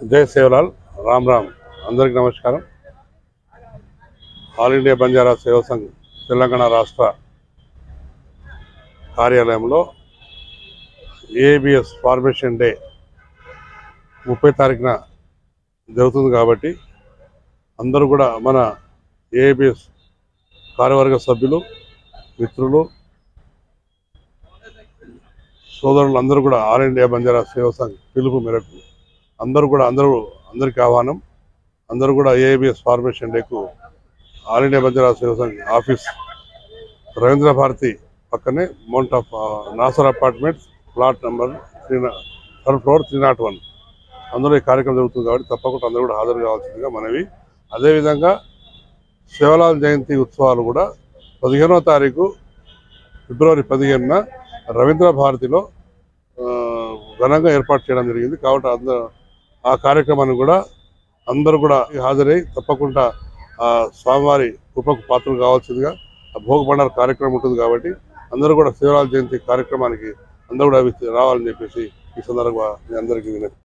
जय सेवलाल राम राम अंदर की नमस्कार। आल इंडिया बंजारा सेवा संघ तेलंगाणा राष्ट्र कार्यालय ఏబిఎస్ ఫార్మేషన్ డే 30 తారీఖున జరుగుతుంది కాబట్టి అందరూ కూడా మన ఏబిఎస్ కార్యవర్గ సభ్యులు మిత్రులు సోదరులు అందరూ కూడా ఆల్ ఇండియా బంజారా సేవా సంఘ్ పిలుపు మేరకు అందరికీ ఆహ్వానం। అందరూ కూడా ఏబిఎస్ ఫార్మేషన్ డేకు all India Banjara Seva Sangh office Ravindra Bharathi పక్కనే mount of Nasar apartments plot number 3rd floor 301 అందులో ఈ కార్యక్రమం జరుగుతుంది కాబట్టి తప్పకుండా అందరూ కూడా హాజరు కావాల్సిందిగా మనవి। అదేవిధంగా శివలాల్ జయంతి ఉత్సవాలు కూడా 15వ తారీఖు ఫిబ్రవరి 15న రవీంద్ర భారతిలో ఘనంగా ఏర్పాటు చేయడం జరిగింది కాబట్టి ఆ కార్యక్రమాన్ని కూడా అందరూ కూడా హాజరై తప్పకుండా స్వామివారి కృపకు పాత్రలు కావాల్సిందిగా భోగ భండార కార్యక్రమం ఉంటుంది కాబట్టి అందరూ కూడా శివలాల్ జయంతి కార్యక్రమానికి అందరూ కూడా రావాలని చెప్పేసి ఈ సందర్భంగా మీ అందరికీ వినతి।